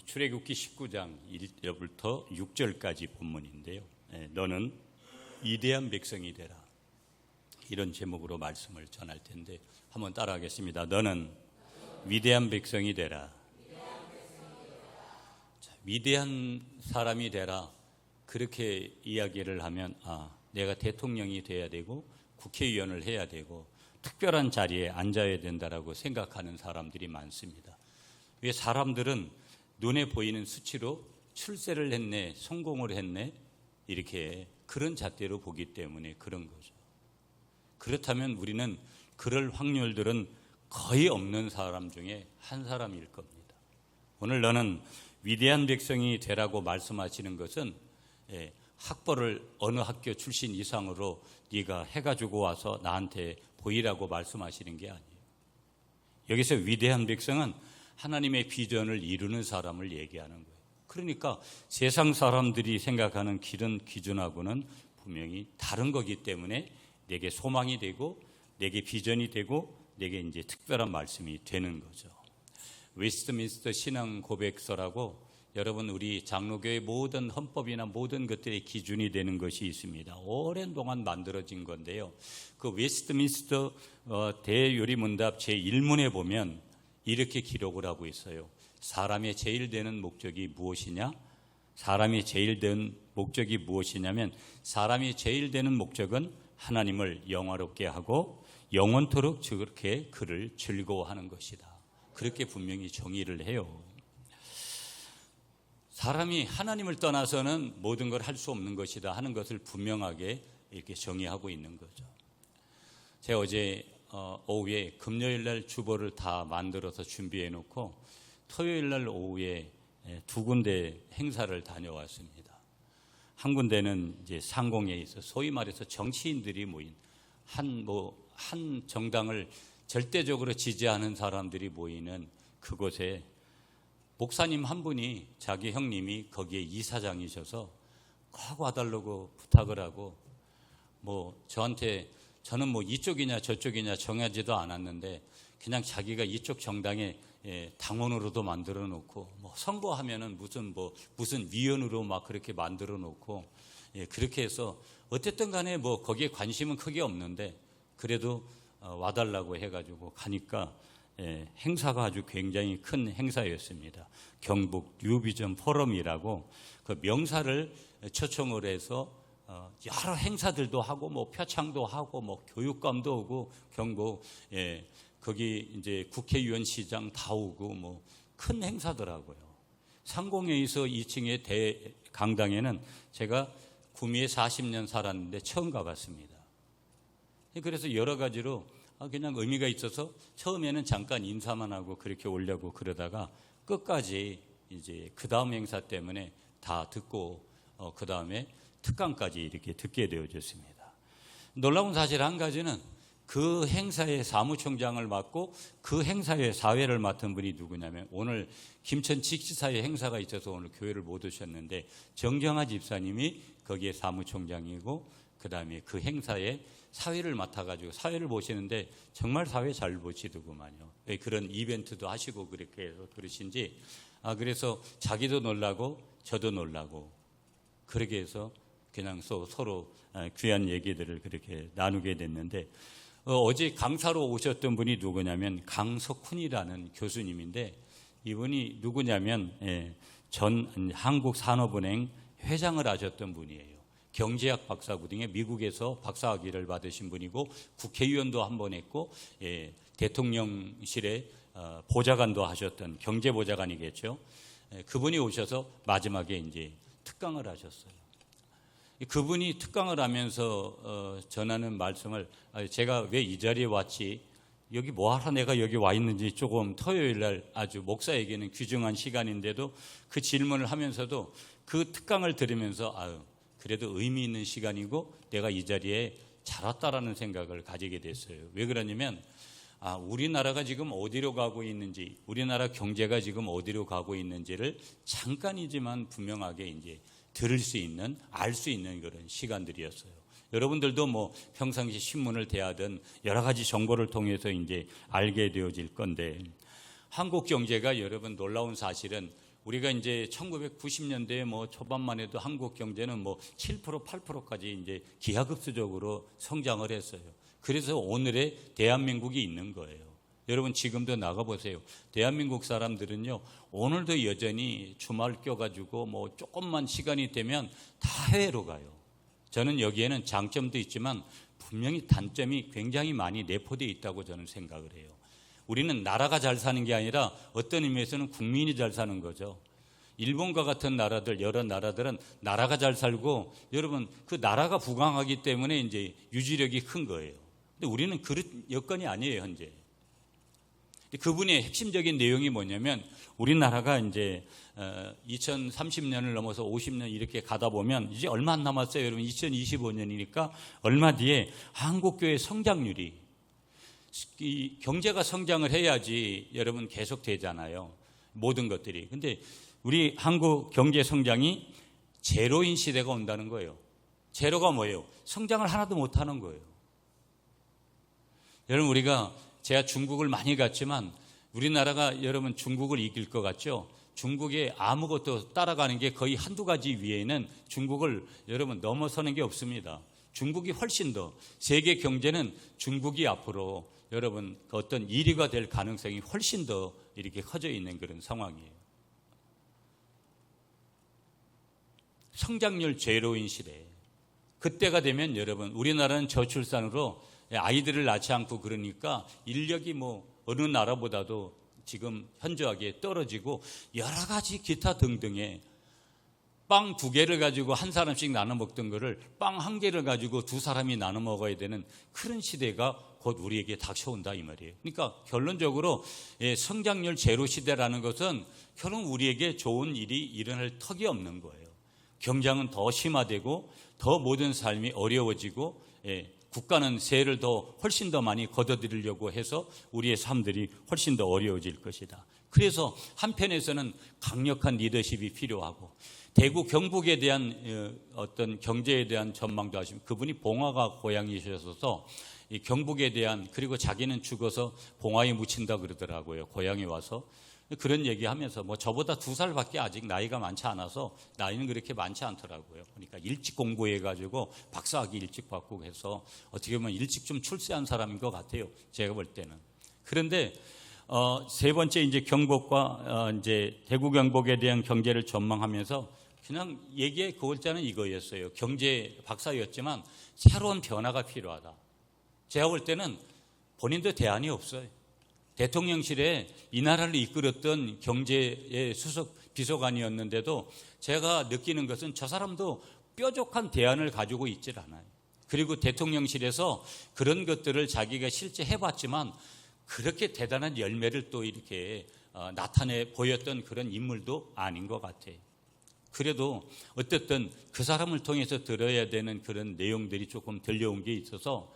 출애굽기 19장 1절부터 6절까지 본문인데요. 너는 위대한 백성이 되라. 이런 제목으로 말씀을 전할 텐데 한번 따라하겠습니다. 너는 위대한 백성이 되라. 자, 위대한 사람이 되라. 그렇게 이야기를 하면 내가 대통령이 돼야 되고 국회의원을 해야 되고 특별한 자리에 앉아야 된다라고 생각하는 사람들이 많습니다. 왜 사람들은 눈에 보이는 수치로 출세를 했네, 성공을 했네, 이렇게 그런 잣대로 보기 때문에 그런 거죠. 그렇다면 우리는 그럴 확률들은 거의 없는 사람 중에 한 사람일 겁니다. 오늘 너는 위대한 백성이 되라고 말씀하시는 것은 학벌을 어느 학교 출신 이상으로 네가 해가지고 와서 나한테 보이라고 말씀하시는 게 아니에요. 여기서 위대한 백성은 하나님의 비전을 이루는 사람을 얘기하는 거예요. 그러니까 세상 사람들이 생각하는 기준하고는 분명히 다른 거기 때문에 내게 소망이 되고 내게 비전이 되고 내게 이제 특별한 말씀이 되는 거죠. 웨스트민스터 신앙 고백서라고 여러분 우리 장로교의 모든 헌법이나 모든 것들의 기준이 되는 것이 있습니다. 오랜 동안 만들어진 건데요. 그 웨스트민스터 대요리문답 제1문에 보면 이렇게 기록을 하고 있어요. 사람의 제일 되는 목적이 무엇이냐? 사람이 제일 되는 목적이 무엇이냐면 사람이 제일 되는 목적은 하나님을 영화롭게 하고 영원토록 그렇게 그를 즐거워하는 것이다. 그렇게 분명히 정의를 해요. 사람이 하나님을 떠나서는 모든 걸 할 수 없는 것이다 하는 것을 분명하게 이렇게 정의하고 있는 거죠. 제가 어제 오후에 금요일날 주보를 다 만들어서 준비해 놓고 토요일날 오후에 두 군데 행사를 다녀왔습니다. 한 군데는 이제 상공에 있어 소위 말해서 정치인들이 모인 한 정당을 절대적으로 지지하는 사람들이 모이는 그곳에 목사님 한 분이 자기 형님이 거기에 이사장이셔서 꼭 와달라고 부탁을 하고 저는 이쪽이냐 저쪽이냐 정하지도 않았는데 그냥 자기가 이쪽 정당의 당원으로도 만들어 놓고 선거하면은 무슨 위원으로 막 그렇게 만들어 놓고 그렇게 해서 어쨌든 간에 거기에 관심은 크게 없는데 그래도 와달라고 해가지고 가니까 행사가 아주 굉장히 큰 행사였습니다. 경북 뉴비전 포럼이라고 그 명사를 초청을 해서 여러 행사들도 하고 표창도 하고 교육감도 오고 경북 거기 이제 국회의원 시장 다 오고 큰 행사더라고요. 상공회의소 2층의 대강당에는 제가 구미에 40년 살았는데 처음 가봤습니다. 그래서 여러 가지로 그냥 의미가 있어서 처음에는 잠깐 인사만 하고 그렇게 오려고 그러다가 끝까지 이제 그 다음 행사 때문에 다 듣고 그 다음에 특강까지 이렇게 듣게 되어졌습니다. 놀라운 사실 한 가지는 그 행사의 사무총장을 맡고 그 행사의 사회를 맡은 분이 누구냐면 오늘 김천지사의 행사가 있어서 오늘 교회를 못 오셨는데 정경화 집사님이 거기에 사무총장이고 그 다음에 그 행사에 사회를 맡아가지고 사회를 보시는데 정말 사회 잘 보시더구만요. 그런 이벤트도 하시고 그렇게 해서 그러신지 그래서 자기도 놀라고 저도 놀라고 그렇게 해서 그냥 서로 귀한 얘기들을 그렇게 나누게 됐는데 어제 강사로 오셨던 분이 누구냐면 강석훈이라는 교수님인데 이분이 누구냐면 전 한국산업은행 회장을 하셨던 분이에요. 경제학 박사부 등에 미국에서 박사학위를 받으신 분이고 국회의원도 한 번 했고 대통령실에 보좌관도 하셨던 경제보좌관이겠죠. 그분이 오셔서 마지막에 이제 특강을 하셨어요. 그분이 특강을 하면서 전하는 말씀을 제가 왜 이 자리에 왔지 여기 뭐하러 내가 여기 와 있는지 조금 토요일날 아주 목사에게는 귀중한 시간인데도 그 질문을 하면서도 그 특강을 들으면서 그래도 의미 있는 시간이고 내가 이 자리에 잘 왔다라는 생각을 가지게 됐어요. 왜 그러냐면 우리나라가 지금 어디로 가고 있는지 우리나라 경제가 지금 어디로 가고 있는지를 잠깐이지만 분명하게 이제 들을 수 있는 알 수 있는 그런 시간들이었어요. 여러분들도 평상시 신문을 대하든 여러 가지 정보를 통해서 이제 알게 되어질 건데 한국 경제가 여러분 놀라운 사실은 우리가 이제 1990년대 뭐 초반만 해도 한국 경제는 뭐 7%, 8%까지 이제 기하급수적으로 성장을 했어요. 그래서 오늘의 대한민국이 있는 거예요. 여러분 지금도 나가보세요. 대한민국 사람들은요, 오늘도 여전히 주말 껴가지고 뭐 조금만 시간이 되면 다 해외로 가요. 저는 여기에는 장점도 있지만 분명히 단점이 굉장히 많이 내포되어 있다고 저는 생각을 해요. 우리는 나라가 잘 사는 게 아니라 어떤 의미에서는 국민이 잘 사는 거죠. 일본과 같은 나라들, 여러 나라들은 나라가 잘 살고 여러분 그 나라가 부강하기 때문에 이제 유지력이 큰 거예요. 근데 우리는 그런 여건이 아니에요, 현재. 그분의 핵심적인 내용이 뭐냐면 우리나라가 이제 2030년을 넘어서 50년 이렇게 가다 보면 이제 얼마 안 남았어요. 여러분 2025년이니까 얼마 뒤에 한국교회 성장률이 이 경제가 성장을 해야지 여러분 계속 되잖아요. 모든 것들이. 근데 우리 한국 경제 성장이 제로인 시대가 온다는 거예요. 제로가 뭐예요? 성장을 하나도 못 하는 거예요. 여러분 우리가 제가 중국을 많이 갔지만 우리나라가 여러분 중국을 이길 것 같죠? 중국에 아무것도 따라가는 게 거의 한두 가지 위에는 중국을 여러분 넘어서는 게 없습니다. 중국이 훨씬 더 세계 경제는 중국이 앞으로 여러분 어떤 1위가 될 가능성이 훨씬 더 이렇게 커져 있는 그런 상황이에요. 성장률 제로인 시대. 그때가 되면 여러분 우리나라는 저출산으로 아이들을 낳지 않고 그러니까 인력이 뭐 어느 나라보다도 지금 현저하게 떨어지고 여러 가지 기타 등등의 빵 2개를 가지고 한 사람씩 나눠 먹던 거를 빵 1개를 가지고 2사람이 나눠 먹어야 되는 그런 시대가 곧 우리에게 닥쳐온다 이 말이에요. 그러니까 결론적으로 성장률 제로 시대라는 것은 결국 우리에게 좋은 일이 일어날 턱이 없는 거예요. 경쟁은 더 심화되고 더 모든 삶이 어려워지고 국가는 세를 더 훨씬 더 많이 걷어들이려고 해서 우리의 삶들이 훨씬 더 어려워질 것이다. 그래서 한편에서는 강력한 리더십이 필요하고 대구 경북에 대한 어떤 경제에 대한 전망도 하시면 그분이 봉화가 고향이셔서 이 경북에 대한 그리고 자기는 죽어서 봉화에 묻힌다 그러더라고요. 고향에 와서 그런 얘기하면서 뭐 저보다 2살밖에 아직 나이가 많지 않아서 나이는 그렇게 많지 않더라고요. 그러니까 일찍 공부해가지고 박사학위 일찍 받고 해서 어떻게 보면 일찍 좀 출세한 사람인 것 같아요. 제가 볼 때는. 그런데 세 번째 이제 경북과 이제 대구 경북에 대한 경제를 전망하면서 그냥 얘기의 그걸자는 이거였어요. 경제 박사였지만 새로운 변화가 필요하다. 제가 볼 때는 본인도 대안이 없어요. 대통령실에 이 나라를 이끌었던 경제의 수석 비서관이었는데도 제가 느끼는 것은 저 사람도 뾰족한 대안을 가지고 있질 않아요. 그리고 대통령실에서 그런 것들을 자기가 실제 해봤지만 그렇게 대단한 열매를 또 이렇게 나타내 보였던 그런 인물도 아닌 것 같아요. 그래도 어쨌든 그 사람을 통해서 들어야 되는 그런 내용들이 조금 들려온 게 있어서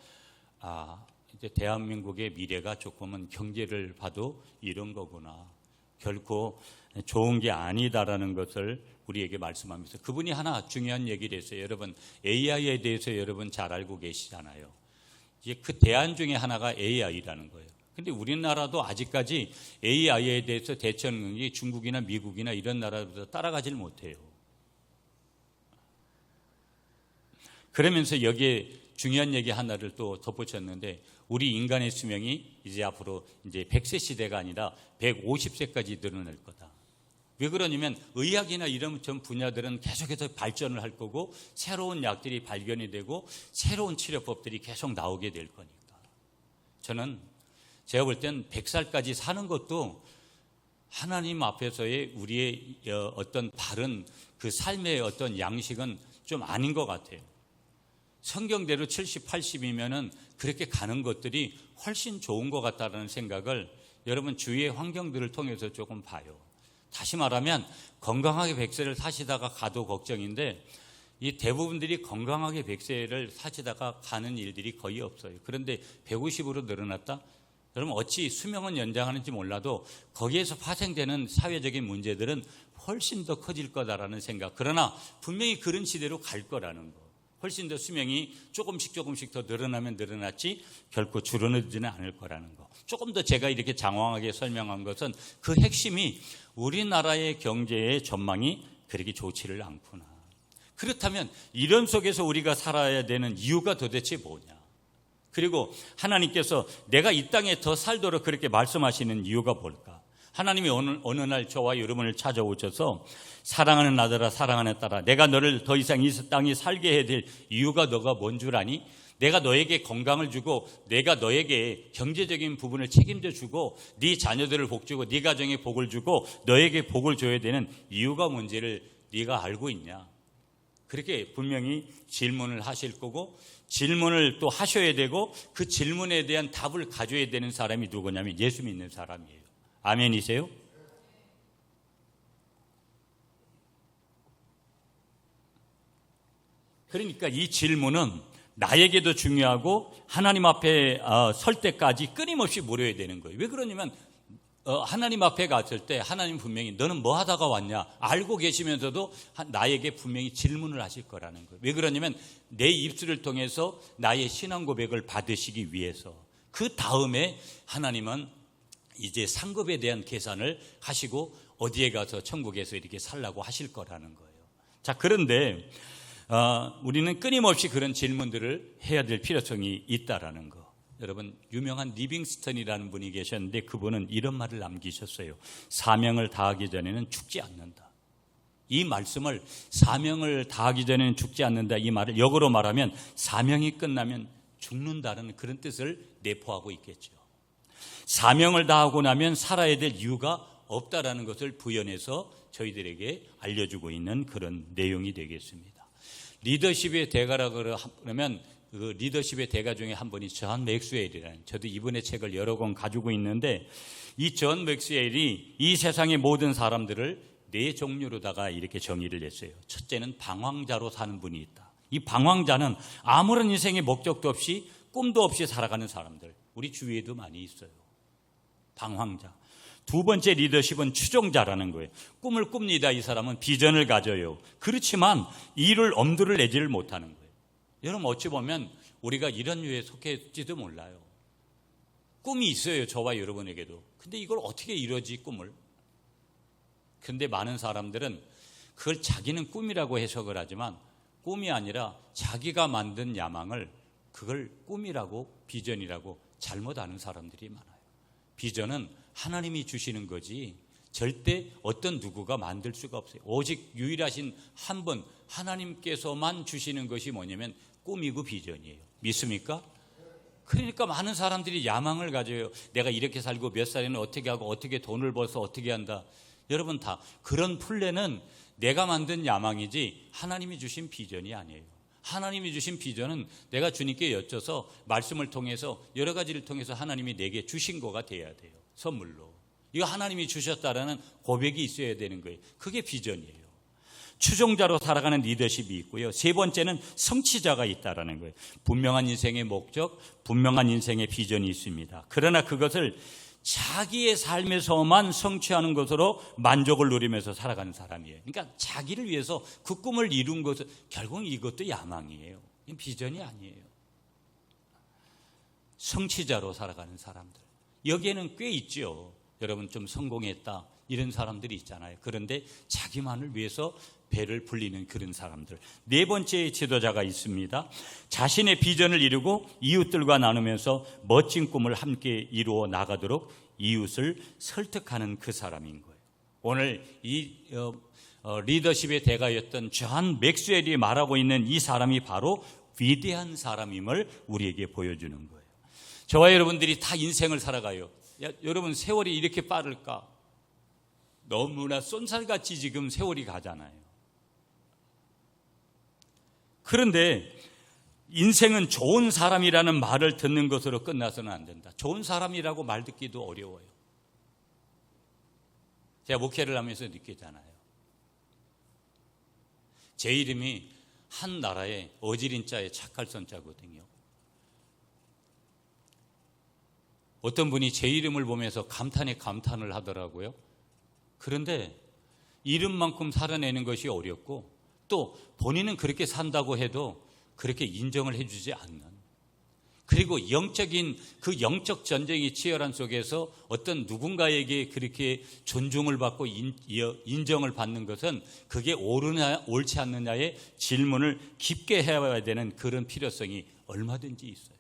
이제 대한민국의 미래가 조금은 경제를 봐도 이런 거구나. 결코 좋은 게 아니다라는 것을 우리에게 말씀하면서 그분이 하나 중요한 얘기를 했어요. 여러분 AI에 대해서 여러분 잘 알고 계시잖아요. 이제 그 대안 중에 하나가 AI라는 거예요. 근데 우리나라도 아직까지 AI에 대해서 대처 능력이 중국이나 미국이나 이런 나라보다 따라가질 못해요. 그러면서 여기에 중요한 얘기 하나를 또 덧붙였는데 우리 인간의 수명이 이제 앞으로 이제 100세 시대가 아니라 150세까지 늘어날 거다. 왜 그러냐면 의학이나 이런 전 분야들은 계속해서 발전을 할 거고 새로운 약들이 발견이 되고 새로운 치료법들이 계속 나오게 될 거니까. 저는 제가 볼 땐 100살까지 사는 것도 하나님 앞에서의 우리의 어떤 바른 그 삶의 어떤 양식은 좀 아닌 것 같아요. 성경대로 70, 80이면은 그렇게 가는 것들이 훨씬 좋은 것 같다는 생각을 여러분 주위의 환경들을 통해서 조금 봐요. 다시 말하면 건강하게 100세를 사시다가 가도 걱정인데 이 대부분들이 건강하게 100세를 사시다가 가는 일들이 거의 없어요. 그런데 150으로 늘어났다? 여러분 어찌 수명은 연장하는지 몰라도 거기에서 파생되는 사회적인 문제들은 훨씬 더 커질 거다라는 생각. 그러나 분명히 그런 시대로 갈 거라는 거. 훨씬 더 수명이 조금씩 더 늘어나면 늘어났지 결코 줄어들지는 않을 거라는 거. 조금 더 제가 이렇게 장황하게 설명한 것은 그 핵심이 우리나라의 경제의 전망이 그렇게 좋지를 않구나. 그렇다면 이런 속에서 우리가 살아야 되는 이유가 도대체 뭐냐? 그리고 하나님께서 내가 이 땅에 더 살도록 그렇게 말씀하시는 이유가 뭘까? 하나님이 어느 날 저와 여러분을 찾아오셔서 사랑하는 아들아 사랑하는 딸아 내가 너를 더 이상 이 땅에 살게 해야 될 이유가 너가 뭔 줄 아니? 내가 너에게 건강을 주고 내가 너에게 경제적인 부분을 책임져 주고 네 자녀들을 복 주고 네 가정에 복을 주고 너에게 복을 줘야 되는 이유가 뭔지를 네가 알고 있냐? 그렇게 분명히 질문을 하실 거고 질문을 또 하셔야 되고 그 질문에 대한 답을 가져야 되는 사람이 누구냐면 예수 믿는 사람이에요. 아멘이세요? 그러니까 이 질문은 나에게도 중요하고 하나님 앞에 설 때까지 끊임없이 물어야 되는 거예요. 왜 그러냐면 하나님 앞에 갔을 때 하나님 분명히 너는 뭐 하다가 왔냐 알고 계시면서도 나에게 분명히 질문을 하실 거라는 거예요. 왜 그러냐면 내 입술을 통해서 나의 신앙 고백을 받으시기 위해서. 그 다음에 하나님은 이제 상급에 대한 계산을 하시고 어디에 가서 천국에서 이렇게 살라고 하실 거라는 거예요. 자, 그런데 우리는 끊임없이 그런 질문들을 해야 될 필요성이 있다라는 거. 여러분 유명한 리빙스턴이라는 분이 계셨는데 그분은 이런 말을 남기셨어요. 사명을 다하기 전에는 죽지 않는다. 이 말씀을 사명을 다하기 전에는 죽지 않는다 이 말을 역으로 말하면 사명이 끝나면 죽는다는 그런 뜻을 내포하고 있겠죠. 사명을 다하고 나면 살아야 될 이유가 없다라는 것을 부연해서 저희들에게 알려주고 있는 그런 내용이 되겠습니다. 리더십의 대가라 그러면 그 리더십의 대가 중에 한 분이 존 맥스웰이라는, 저도 이분의 책을 여러 권 가지고 있는데 이 존 맥스웰이 이 세상의 모든 사람들을 네 종류로다가 이렇게 정의를 했어요. 첫째는 방황자로 사는 분이 있다. 이 방황자는 아무런 인생의 목적도 없이 꿈도 없이 살아가는 사람들, 우리 주위에도 많이 있어요. 방황자. 두 번째 리더십은 추종자라는 거예요. 꿈을 꿉니다. 이 사람은 비전을 가져요. 그렇지만 이를 엄두를 내지를 못하는 거예요. 여러분 어찌 보면 우리가 이런 류에 속했지도 몰라요. 꿈이 있어요. 저와 여러분에게도. 근데 이걸 어떻게 이루어지 꿈을. 근데 많은 사람들은 그걸 자기는 꿈이라고 해석을 하지만 꿈이 아니라 자기가 만든 야망을 그걸 꿈이라고 비전이라고 잘못 아는 사람들이 많아요. 비전은 하나님이 주시는 거지 절대 어떤 누구가 만들 수가 없어요. 오직 유일하신 한 분 하나님께서만 주시는 것이 뭐냐면 꿈이고 비전이에요. 믿습니까? 그러니까 많은 사람들이 야망을 가져요. 내가 이렇게 살고 몇 살에는 어떻게 하고 어떻게 돈을 벌어서 어떻게 한다. 여러분 다 그런 플랜은 내가 만든 야망이지 하나님이 주신 비전이 아니에요. 하나님이 주신 비전은 내가 주님께 여쭤서 말씀을 통해서 여러 가지를 통해서 하나님이 내게 주신 거가 돼야 돼요. 선물로. 이거 하나님이 주셨다라는 고백이 있어야 되는 거예요. 그게 비전이에요. 추종자로 살아가는 리더십이 있고요. 세 번째는 성취자가 있다라는 거예요. 분명한 인생의 목적, 분명한 인생의 비전이 있습니다. 그러나 그것을 자기의 삶에서만 성취하는 것으로 만족을 누리면서 살아가는 사람이에요. 그러니까 자기를 위해서 그 꿈을 이룬 것은 결국 이것도 야망이에요. 비전이 아니에요. 성취자로 살아가는 사람들. 여기에는 꽤 있죠. 여러분 좀 성공했다 이런 사람들이 있잖아요. 그런데 자기만을 위해서 배를 불리는 그런 사람들. 네 번째 지도자가 있습니다. 자신의 비전을 이루고 이웃들과 나누면서 멋진 꿈을 함께 이루어 나가도록 이웃을 설득하는 그 사람인 거예요. 오늘 이 리더십의 대가였던 존 맥스웰이 말하고 있는 이 사람이 바로 위대한 사람임을 우리에게 보여주는 거예요. 저와 여러분들이 다 인생을 살아가요. 여러분 세월이 이렇게 빠를까? 너무나 쏜살같이 지금 세월이 가잖아요. 그런데 인생은 좋은 사람이라는 말을 듣는 것으로 끝나서는 안 된다. 좋은 사람이라고 말 듣기도 어려워요. 제가 목회를 하면서 느끼잖아요. 제 이름이 한 나라의 어지린 자의 착할 선자거든요. 어떤 분이 제 이름을 보면서 감탄에 감탄을 하더라고요. 그런데 이름만큼 살아내는 것이 어렵고 또 본인은 그렇게 산다고 해도 그렇게 인정을 해주지 않는, 그리고 그 영적 전쟁이 치열한 속에서 어떤 누군가에게 그렇게 존중을 받고 인정을 받는 것은 그게 옳으냐 옳지 않느냐의 질문을 깊게 해야 되는 그런 필요성이 얼마든지 있어요.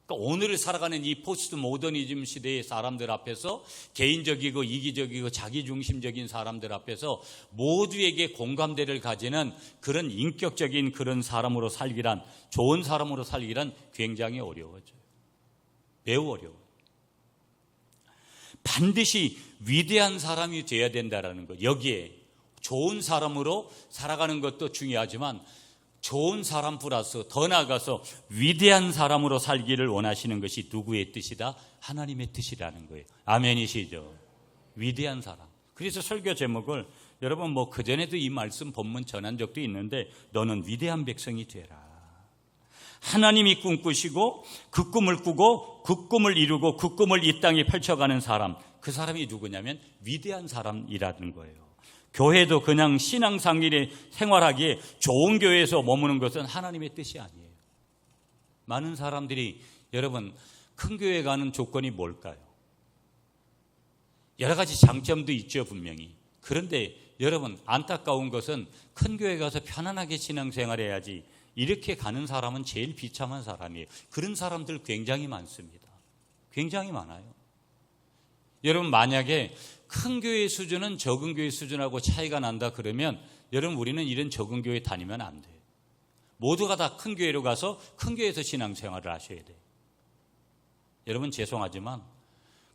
그러니까 오늘을 살아가는 이 포스트 모더니즘 시대의 사람들 앞에서, 개인적이고 이기적이고 자기중심적인 사람들 앞에서 모두에게 공감대를 가지는 그런 인격적인 그런 사람으로 살기란, 좋은 사람으로 살기란 굉장히 어려워져요. 매우 어려워요. 반드시 위대한 사람이 되어야 된다는 것, 여기에 좋은 사람으로 살아가는 것도 중요하지만 좋은 사람 플러스 더 나아가서 위대한 사람으로 살기를 원하시는 것이 누구의 뜻이다? 하나님의 뜻이라는 거예요. 아멘이시죠? 위대한 사람. 그래서 설교 제목을, 여러분 뭐 그전에도 이 말씀 본문 전한 적도 있는데, 너는 위대한 백성이 되라. 하나님이 꿈꾸시고 그 꿈을 꾸고 그 꿈을 이루고 그 꿈을 이 땅에 펼쳐가는 사람, 그 사람이 누구냐면 위대한 사람이라는 거예요. 교회도 그냥 신앙생활에 생활하기에 좋은 교회에서 머무는 것은 하나님의 뜻이 아니에요. 많은 사람들이, 여러분 큰 교회 가는 조건이 뭘까요? 여러 가지 장점도 있죠, 분명히. 그런데 여러분 안타까운 것은 큰 교회 가서 편안하게 신앙생활해야지 이렇게 가는 사람은 제일 비참한 사람이에요. 그런 사람들 굉장히 많습니다. 굉장히 많아요. 여러분 만약에 큰 교회 수준은 적은 교회 수준하고 차이가 난다 그러면, 여러분 우리는 이런 적은 교회 다니면 안 돼요. 모두가 다 큰 교회로 가서 큰 교회에서 신앙생활을 하셔야 돼요. 여러분 죄송하지만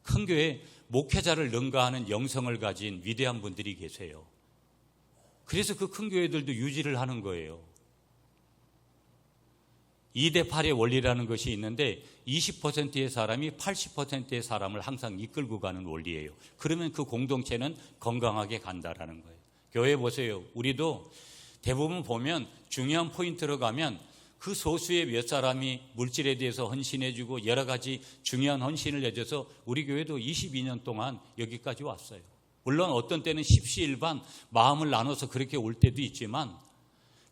큰 교회 목회자를 능가하는 영성을 가진 위대한 분들이 계세요. 그래서 그 큰 교회들도 유지를 하는 거예요. 2대 8의 원리라는 것이 있는데 20%의 사람이 80%의 사람을 항상 이끌고 가는 원리예요. 그러면 그 공동체는 건강하게 간다라는 거예요. 교회 보세요. 우리도 대부분 보면 중요한 포인트로 가면 그 소수의 몇 사람이 물질에 대해서 헌신해주고 여러 가지 중요한 헌신을 해줘서 우리 교회도 22년 동안 여기까지 왔어요. 물론 어떤 때는 십시일반 마음을 나눠서 그렇게 올 때도 있지만,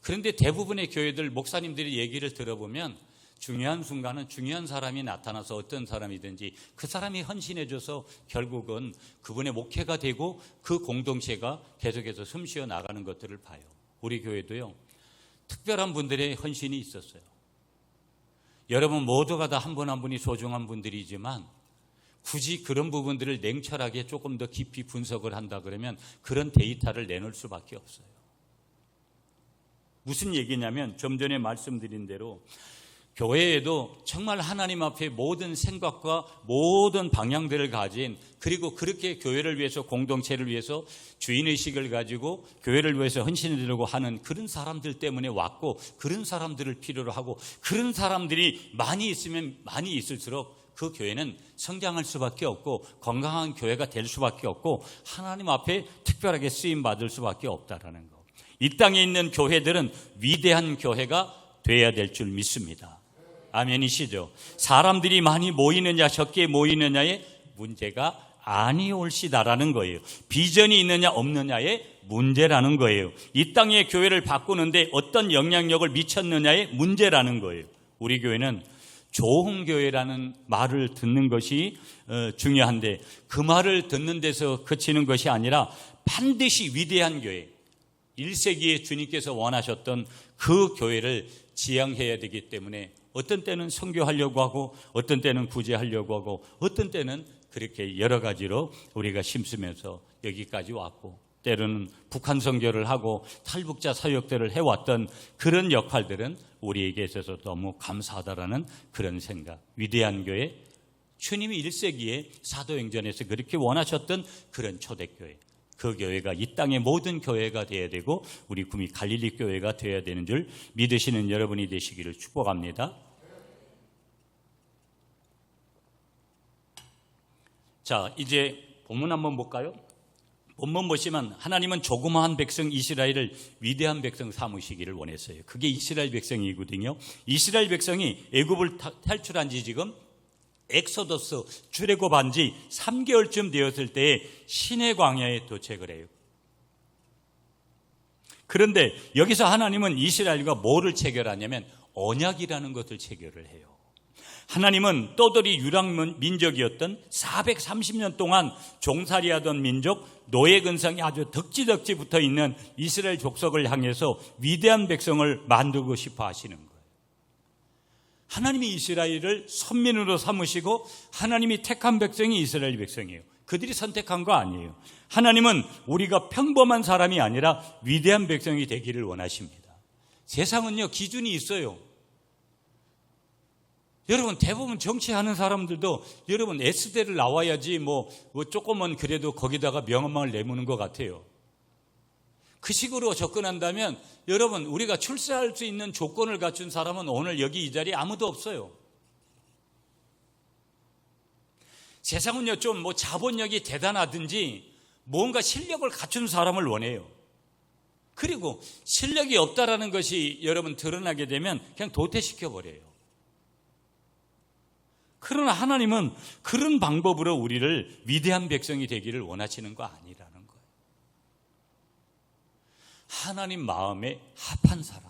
그런데 대부분의 교회들 목사님들이 얘기를 들어보면 중요한 순간은 중요한 사람이 나타나서 어떤 사람이든지 그 사람이 헌신해줘서 결국은 그분의 목회가 되고 그 공동체가 계속해서 숨쉬어 나가는 것들을 봐요. 우리 교회도요, 특별한 분들의 헌신이 있었어요. 여러분 모두가 다 한 분 한 분이 소중한 분들이지만 굳이 그런 부분들을 냉철하게 조금 더 깊이 분석을 한다 그러면 그런 데이터를 내놓을 수밖에 없어요. 무슨 얘기냐면 좀 전에 말씀드린 대로 교회에도 정말 하나님 앞에 모든 생각과 모든 방향들을 가진, 그리고 그렇게 교회를 위해서, 공동체를 위해서 주인의식을 가지고 교회를 위해서 헌신하려고 하는 그런 사람들 때문에 왔고, 그런 사람들을 필요로 하고, 그런 사람들이 많이 있으면 많이 있을수록 그 교회는 성장할 수밖에 없고 건강한 교회가 될 수밖에 없고 하나님 앞에 특별하게 쓰임받을 수밖에 없다라는 거. 이 땅에 있는 교회들은 위대한 교회가 돼야 될 줄 믿습니다. 아멘이시죠? 사람들이 많이 모이느냐 적게 모이느냐의 문제가 아니올시다라는 거예요. 비전이 있느냐 없느냐의 문제라는 거예요. 이 땅의 교회를 바꾸는데 어떤 영향력을 미쳤느냐의 문제라는 거예요. 우리 교회는 좋은 교회라는 말을 듣는 것이 중요한데, 그 말을 듣는 데서 그치는 것이 아니라 반드시 위대한 교회, 1세기에 주님께서 원하셨던 그 교회를 지향해야 되기 때문에 어떤 때는 선교하려고 하고 어떤 때는 구제하려고 하고 어떤 때는 그렇게 여러 가지로 우리가 심쓰면서 여기까지 왔고, 때로는 북한 선교를 하고 탈북자 사역들을 해왔던 그런 역할들은 우리에게 있어서 너무 감사하다라는 그런 생각. 위대한 교회, 주님이 1세기에 사도행전에서 그렇게 원하셨던 그런 초대교회, 그 교회가 이 땅의 모든 교회가 되어야 되고 우리 구미 갈릴리 교회가 되어야 되는 줄 믿으시는 여러분이 되시기를 축복합니다. 자, 이제 본문 한번 볼까요? 본문 보시면 하나님은 조그마한 백성 이스라엘을 위대한 백성 삼으시기를 원했어요. 그게 이스라엘 백성이거든요. 이스라엘 백성이 애굽을 탈출한 지 지금 엑소더스 출애굽한 지 3개월쯤 되었을 때에 시내 광야에 도착을 해요. 그런데 여기서 하나님은 이스라엘과 뭐를 체결하냐면 언약이라는 것을 체결을 해요. 하나님은 떠돌이 유랑 민족이었던 430년 동안 종살이하던 민족, 노예 근성이 아주 덕지덕지 붙어 있는 이스라엘 족속을 향해서 위대한 백성을 만들고 싶어 하시는 거예요. 하나님이 이스라엘을 선민으로 삼으시고 하나님이 택한 백성이 이스라엘 백성이에요. 그들이 선택한 거 아니에요. 하나님은 우리가 평범한 사람이 아니라 위대한 백성이 되기를 원하십니다. 세상은요, 기준이 있어요. 여러분, 대부분 정치하는 사람들도 여러분 S대를 나와야지 뭐 조금은 그래도 거기다가 명함을 내무는 것 같아요. 그 식으로 접근한다면 여러분, 우리가 출세할 수 있는 조건을 갖춘 사람은 오늘 여기 이 자리에 아무도 없어요. 세상은요, 좀 자본력이 대단하든지 뭔가 실력을 갖춘 사람을 원해요. 그리고 실력이 없다라는 것이 여러분 드러나게 되면 그냥 도태시켜버려요. 그러나 하나님은 그런 방법으로 우리를 위대한 백성이 되기를 원하시는 거 아니라는 거예요. 하나님 마음에 합한 사람,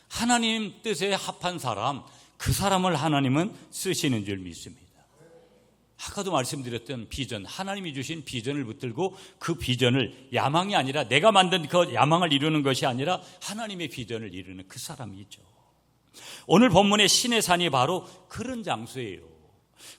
하나님 뜻에 합한 사람, 그 사람을 하나님은 쓰시는 줄 믿습니다. 아까도 말씀드렸던 비전, 하나님이 주신 비전을 붙들고 그 비전을 야망이 아니라 내가 만든 그 야망을 이루는 것이 아니라 하나님의 비전을 이루는 그 사람이죠. 오늘 본문의 신의 산이 바로 그런 장소예요.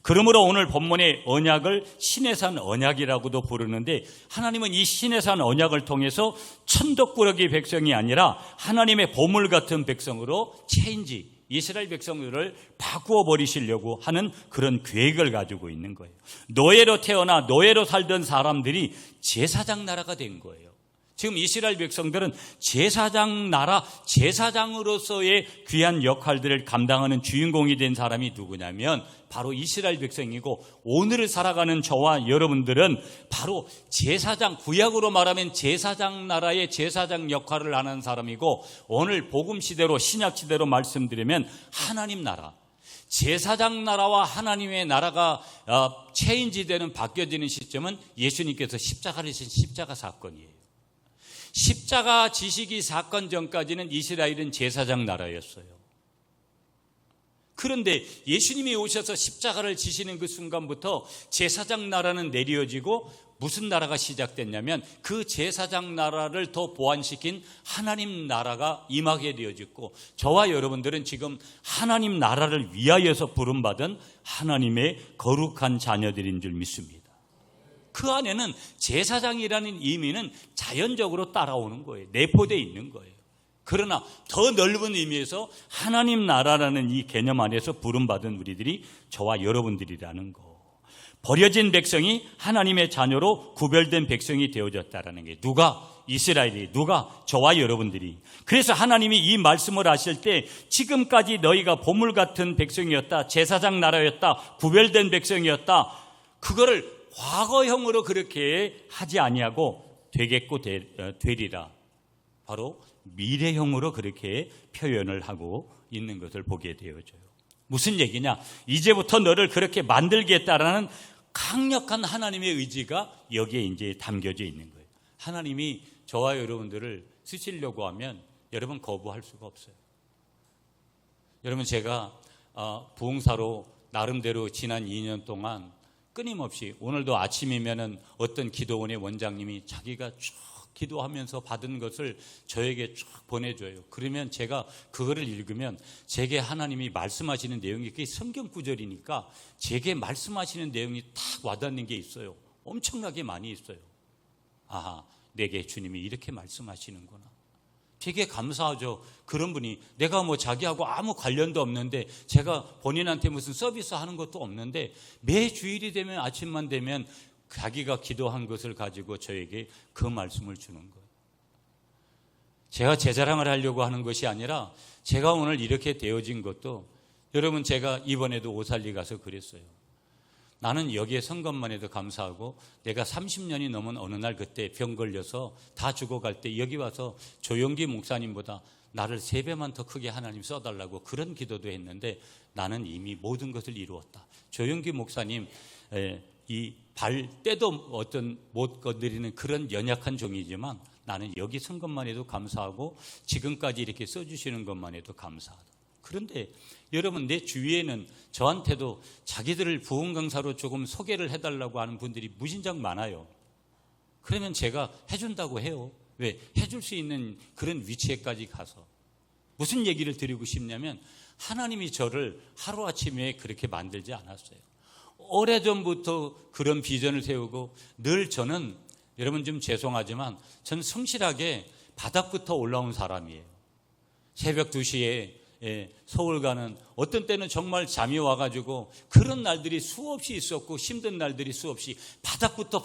그러므로 오늘 본문의 언약을 신의 산 언약이라고도 부르는데, 하나님은 이 신의 산 언약을 통해서 천덕꾸러기 백성이 아니라 하나님의 보물 같은 백성으로 체인지, 이스라엘 백성들을 바꾸어 버리시려고 하는 그런 계획을 가지고 있는 거예요. 노예로 태어나 노예로 살던 사람들이 제사장 나라가 된 거예요. 지금 이스라엘 백성들은 제사장 나라, 제사장으로서의 귀한 역할들을 감당하는 주인공이 된 사람이 누구냐면 바로 이스라엘 백성이고, 오늘을 살아가는 저와 여러분들은 바로 제사장, 구약으로 말하면 제사장 나라의 제사장 역할을 하는 사람이고, 오늘 복음 시대로, 신약 시대로 말씀드리면 하나님 나라, 제사장 나라와 하나님의 나라가 체인지되는, 바뀌어지는 시점은 예수님께서 십자가를 지신 십자가 사건이에요. 십자가 지시기 사건 전까지는 이스라엘은 제사장 나라였어요. 그런데 예수님이 오셔서 십자가를 지시는 그 순간부터 제사장 나라는 내려지고 무슨 나라가 시작됐냐면 그 제사장 나라를 더 보완시킨 하나님 나라가 임하게 되어졌고, 저와 여러분들은 지금 하나님 나라를 위하여서 부름받은 하나님의 거룩한 자녀들인 줄 믿습니다. 그 안에는 제사장이라는 의미는 자연적으로 따라오는 거예요. 내포되어 있는 거예요. 그러나 더 넓은 의미에서 하나님 나라라는 이 개념 안에서 부름받은 우리들이 저와 여러분들이라는 거. 버려진 백성이 하나님의 자녀로 구별된 백성이 되어졌다라는 게, 누가? 이스라엘이. 누가? 저와 여러분들이. 그래서 하나님이 이 말씀을 하실 때 지금까지 너희가 보물 같은 백성이었다, 제사장 나라였다, 구별된 백성이었다, 그거를 과거형으로 그렇게 하지 아니하고 되겠고 되리라, 바로 미래형으로 그렇게 표현을 하고 있는 것을 보게 되어져요. 무슨 얘기냐? 이제부터 너를 그렇게 만들겠다라는 강력한 하나님의 의지가 여기에 이제 담겨져 있는 거예요. 하나님이 저와 여러분들을 쓰시려고 하면 여러분 거부할 수가 없어요. 여러분, 제가 부흥사로 나름대로 지난 2년 동안 끊임없이, 오늘도 아침이면은 어떤 기도원의 원장님이 자기가 쭉 기도하면서 받은 것을 저에게 쭉 보내줘요. 그러면 제가 그거를 읽으면 제게 하나님이 말씀하시는 내용이, 그게 성경 구절이니까 제게 말씀하시는 내용이 탁 와닿는 게 있어요. 엄청나게 많이 있어요. 아하, 내게 주님이 이렇게 말씀하시는구나. 되게 감사하죠. 그런 분이, 내가 자기하고 아무 관련도 없는데, 제가 본인한테 무슨 서비스 하는 것도 없는데, 매 주일이 되면, 아침만 되면 자기가 기도한 것을 가지고 저에게 그 말씀을 주는 거예요. 제가 제 자랑을 하려고 하는 것이 아니라, 제가 오늘 이렇게 되어진 것도, 여러분, 제가 이번에도 오살리 가서 그랬어요. 나는 여기에 선 것만 해도 감사하고, 내가 30년이 넘은 어느 날 그때 병 걸려서 다 죽어갈 때 여기 와서 조영기 목사님보다 나를 3배만 더 크게 하나님 써달라고 그런 기도도 했는데, 나는 이미 모든 것을 이루었다. 조영기 목사님 이 때도 못 건드리는 그런 연약한 종이지만 나는 여기 선 것만 해도 감사하고 지금까지 이렇게 써주시는 것만 해도 감사하다. 그런데 여러분, 내 주위에는 저한테도 자기들을 부흥 강사로 조금 소개를 해달라고 하는 분들이 무진장 많아요. 그러면 제가 해준다고 해요. 왜? 해줄 수 있는 그런 위치에까지 가서. 무슨 얘기를 드리고 싶냐면 하나님이 저를 하루아침에 그렇게 만들지 않았어요. 오래전부터 그런 비전을 세우고 늘 저는, 여러분 좀 죄송하지만 전 성실하게 바닥부터 올라온 사람이에요. 새벽 2시에 서울 가는, 어떤 때는 정말 잠이 와가지고 그런 날들이 수없이 있었고 힘든 날들이 수없이 바닥부터.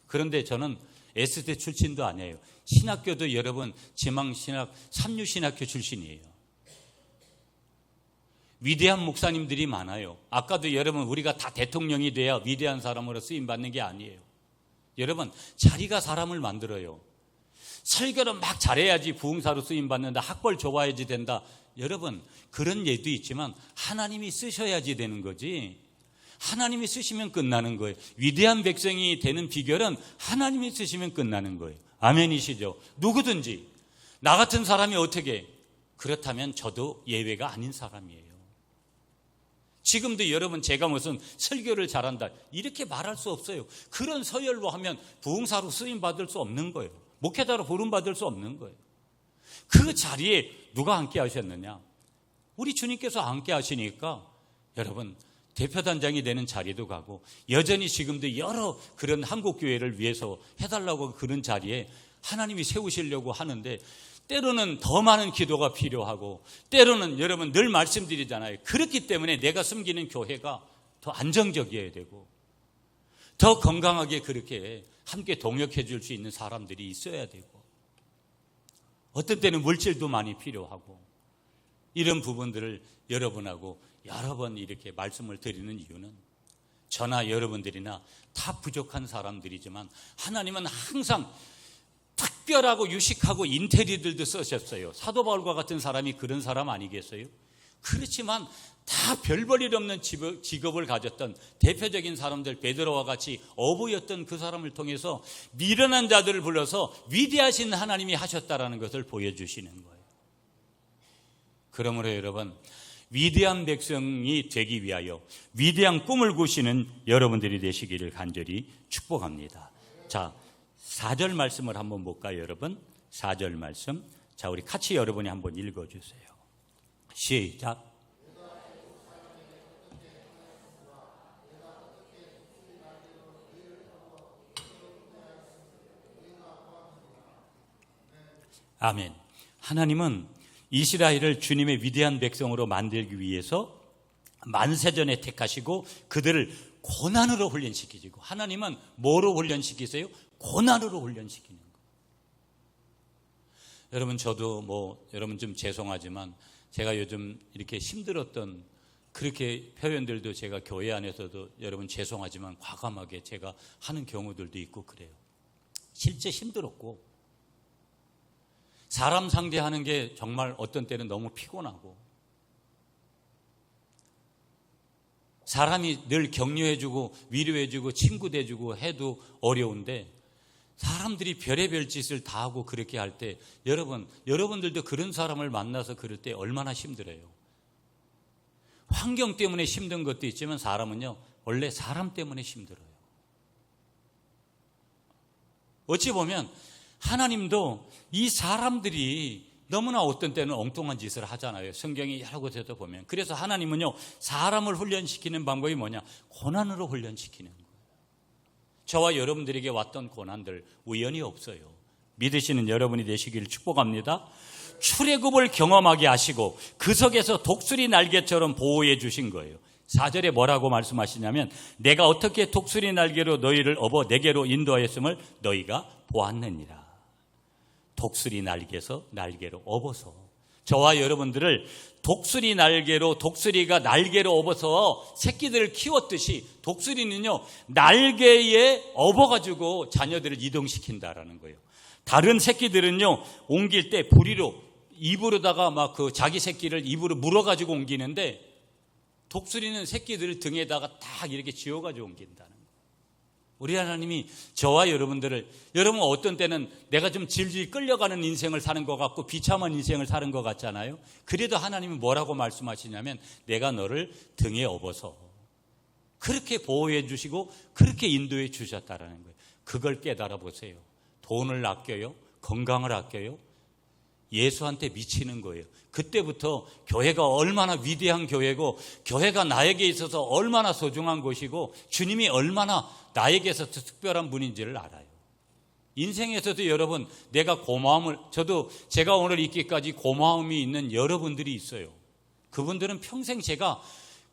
그런데 저는 S대 출신도 아니에요. 신학교도 여러분 지망신학 삼류신학교 출신이에요. 위대한 목사님들이 많아요. 아까도 여러분 우리가 다 대통령이 돼야 위대한 사람으로 쓰임받는 게 아니에요. 여러분, 자리가 사람을 만들어요. 설교를 막 잘해야지 부흥사로 쓰임받는다, 학벌 좋아야지 된다. 여러분, 그런 예도 있지만 하나님이 쓰셔야지 되는 거지. 하나님이 쓰시면 끝나는 거예요. 위대한 백성이 되는 비결은 하나님이 쓰시면 끝나는 거예요. 아멘이시죠? 누구든지. 나 같은 사람이 어떻게? 그렇다면 저도 예외가 아닌 사람이에요. 지금도 여러분, 제가 무슨 설교를 잘한다 이렇게 말할 수 없어요. 그런 서열로 하면 부흥사로 쓰임받을 수 없는 거예요. 목회자로 부름받을 수 없는 거예요. 그 자리에 누가 함께 하셨느냐? 우리 주님께서 함께 하시니까 여러분, 대표단장이 되는 자리도 가고, 여전히 지금도 여러 그런 한국교회를 위해서 해달라고 그런 자리에 하나님이 세우시려고 하는데, 때로는 더 많은 기도가 필요하고, 때로는 여러분 늘 말씀드리잖아요. 그렇기 때문에 내가 섬기는 교회가 더 안정적이어야 되고, 더 건강하게 그렇게 함께 동역해 줄 수 있는 사람들이 있어야 되고, 어떤 때는 물질도 많이 필요하고, 이런 부분들을 여러분하고 여러 번 이렇게 말씀을 드리는 이유는 저나 여러분들이나 다 부족한 사람들이지만 하나님은 항상 특별하고 유식하고 인테리들도 쓰셨어요. 사도 바울과 같은 사람이 그런 사람 아니겠어요? 그렇지만 다 별 볼 일 없는 직업을 가졌던 대표적인 사람들, 베드로와 같이 어부였던 그 사람을 통해서 미련한 자들을 불러서 위대하신 하나님이 하셨다라는 것을 보여주시는 거예요. 그러므로 여러분, 위대한 백성이 되기 위하여 위대한 꿈을 꾸시는 여러분들이 되시기를 간절히 축복합니다. 자, 4절 말씀을 한번 볼까요, 여러분? 4절 말씀. 자, 우리 같이 여러분이 한번 읽어주세요. 시작. 아멘. 하나님은 이스라엘을 주님의 위대한 백성으로 만들기 위해서 만세전에 택하시고 그들을 고난으로 훈련시키시고, 하나님은 뭐로 훈련시키세요? 고난으로 훈련시키는 거예요. 여러분, 저도 여러분 좀 죄송하지만 제가 요즘 이렇게 힘들었던 그렇게 표현들도 제가 교회 안에서도 여러분 죄송하지만 과감하게 제가 하는 경우들도 있고 그래요. 실제 힘들었고, 사람 상대하는 게 정말 어떤 때는 너무 피곤하고, 사람이 늘 격려해주고 위로해주고 친구 돼주고 해도 어려운데, 사람들이 별의별 짓을 다 하고 그렇게 할 때 여러분들도 그런 사람을 만나서 그럴 때 얼마나 힘들어요. 환경 때문에 힘든 것도 있지만 사람은요, 원래 사람 때문에 힘들어요. 어찌 보면 하나님도 이 사람들이 너무나 어떤 때는 엉뚱한 짓을 하잖아요. 성경이 여러 곳에서 보면. 그래서 하나님은요, 사람을 훈련시키는 방법이 뭐냐? 고난으로 훈련시키는 거예요. 저와 여러분들에게 왔던 고난들 우연히 없어요. 믿으시는 여러분이 되시기를 축복합니다. 출애굽을 경험하게 하시고 그 속에서 독수리 날개처럼 보호해 주신 거예요. 4절에 뭐라고 말씀하시냐면, 내가 어떻게 독수리 날개로 너희를 업어 내게로 인도하였음을 너희가 보았느니라. 독수리 날개로 업어서 저와 여러분들을 독수리 날개로, 독수리가 날개로 업어서 새끼들을 키웠듯이 독수리는요, 날개에 업어가지고 자녀들을 이동시킨다라는 거예요. 다른 새끼들은요, 옮길 때 부리로 입으로다가 막 그 자기 새끼를 입으로 물어가지고 옮기는데, 독수리는 새끼들을 등에다가 딱 이렇게 지어가지고 옮긴다는 거예요. 우리 하나님이 저와 여러분들을, 여러분 어떤 때는 내가 좀 질질 끌려가는 인생을 사는 것 같고 비참한 인생을 사는 것 같잖아요. 그래도 하나님은 뭐라고 말씀하시냐면 내가 너를 등에 업어서 그렇게 보호해 주시고 그렇게 인도해 주셨다라는 거예요. 그걸 깨달아 보세요. 돈을 아껴요? 건강을 아껴요? 예수한테 미치는 거예요. 그때부터 교회가 얼마나 위대한 교회고 교회가 나에게 있어서 얼마나 소중한 곳이고 주님이 얼마나 나에게서 특별한 분인지를 알아요. 인생에서도 여러분 내가 고마움을, 저도 제가 오늘 있기까지 고마움이 있는 여러분들이 있어요. 그분들은 평생 제가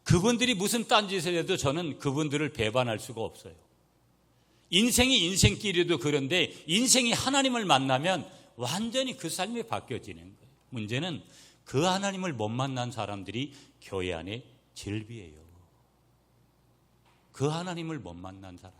그분들이 무슨 딴짓을 해도 저는 그분들을 배반할 수가 없어요. 인생이 인생끼리도 그런데 인생이 하나님을 만나면 완전히 그 삶이 바뀌어지는 거예요. 문제는 그 하나님을 못 만난 사람들이 교회 안에 질비해요. 그 하나님을 못 만난 사람이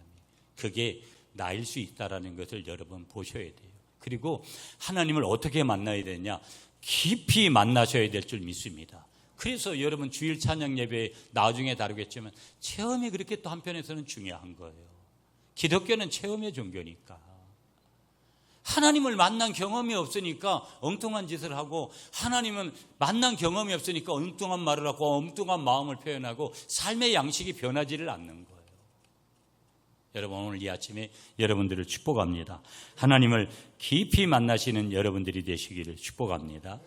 그게 나일 수 있다는 것을 여러분 보셔야 돼요. 그리고 하나님을 어떻게 만나야 되냐? 깊이 만나셔야 될 줄 믿습니다. 그래서 여러분 주일 찬양 예배 나중에 다루겠지만 체험이 그렇게 또 한편에서는 중요한 거예요. 기독교는 체험의 종교니까. 하나님을 만난 경험이 없으니까 엉뚱한 짓을 하고, 하나님은 만난 경험이 없으니까 엉뚱한 말을 하고 엉뚱한 마음을 표현하고 삶의 양식이 변하지를 않는 거예요. 여러분 오늘 이 아침에 여러분들을 축복합니다. 하나님을 깊이 만나시는 여러분들이 되시기를 축복합니다.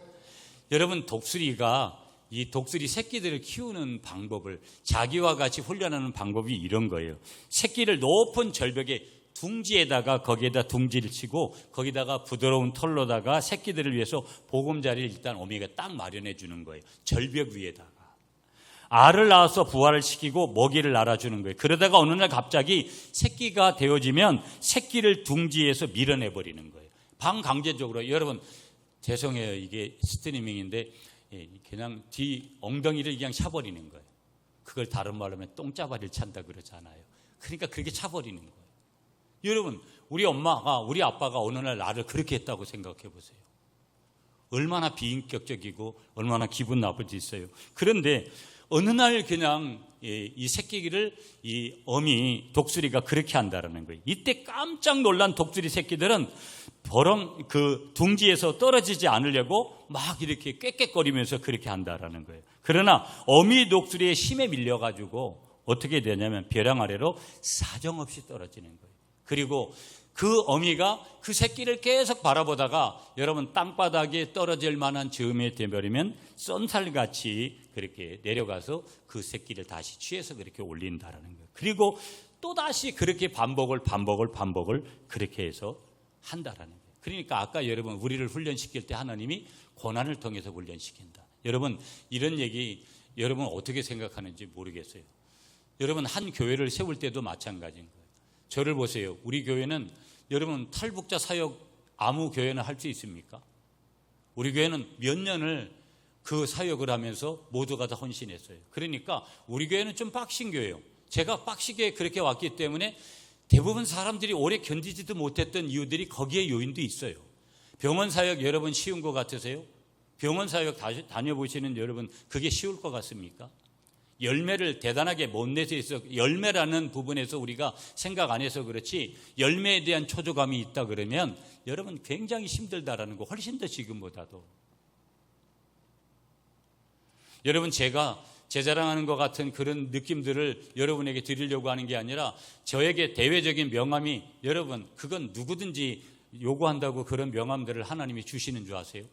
여러분 독수리가 이 독수리 새끼들을 키우는 방법을 자기와 같이 훈련하는 방법이 이런 거예요. 새끼를 높은 절벽에 둥지에다가 거기에다 둥지를 치고 거기다가 부드러운 털로다가 새끼들을 위해서 보금자리를 일단 어미가 딱 마련해 주는 거예요. 절벽 위에다가 알을 낳아서 부화를 시키고 먹이를 알아주는 거예요. 그러다가 어느 날 갑자기 새끼가 되어지면 새끼를 둥지에서 밀어내 버리는 거예요. 반강제적으로. 여러분 죄송해요, 이게 스트리밍인데 그냥 뒤 엉덩이를 그냥 차버리는 거예요. 그걸 다른 말로 하면 똥짜발이를 찬다 그러잖아요. 그러니까 그렇게 차버리는 거예요. 여러분 우리 엄마가 우리 아빠가 어느 날 나를 그렇게 했다고 생각해 보세요. 얼마나 비인격적이고 얼마나 기분 나쁠 수 있어요. 그런데 어느 날 그냥 이 새끼를 이 어미 독수리가 그렇게 한다라는 거예요. 이때 깜짝 놀란 독수리 새끼들은 버렁 그 둥지에서 떨어지지 않으려고 막 이렇게 꾀꾀거리면서 그렇게 한다라는 거예요. 그러나 어미 독수리의 힘에 밀려가지고 어떻게 되냐면 벼랑 아래로 사정없이 떨어지는 거예요. 그리고 그 어미가 그 새끼를 계속 바라보다가 여러분 땅바닥에 떨어질 만한 즈음에 되버리면 쏜살같이 그렇게 내려가서 그 새끼를 다시 취해서 그렇게 올린다라는 거예요. 그리고 또다시 그렇게 반복을 그렇게 해서 한다라는 거예요. 그러니까 아까 여러분 우리를 훈련시킬 때 하나님이 고난을 통해서 훈련시킨다. 여러분 이런 얘기 여러분 어떻게 생각하는지 모르겠어요. 여러분 한 교회를 세울 때도 마찬가지인 거예요. 저를 보세요. 우리 교회는 여러분 탈북자 사역 아무 교회는 할 수 있습니까? 우리 교회는 몇 년을 그 사역을 하면서 모두가 다 헌신했어요. 그러니까 우리 교회는 좀 빡신 교회예요. 제가 빡시게 그렇게 왔기 때문에 대부분 사람들이 오래 견디지도 못했던 이유들이 거기에 요인도 있어요. 병원 사역 여러분 쉬운 것 같으세요? 병원 사역 다녀보시는 여러분 그게 쉬울 것 같습니까? 열매를 대단하게 못 내서 있어. 열매라는 부분에서 우리가 생각 안 해서 그렇지 열매에 대한 초조감이 있다 그러면 여러분 굉장히 힘들다라는 거 훨씬 더 지금보다도. 여러분 제가 제 자랑하는 것 같은 그런 느낌들을 여러분에게 드리려고 하는 게 아니라 저에게 대외적인 명함이 여러분 그건 누구든지 요구한다고 그런 명함들을 하나님이 주시는 줄 아세요?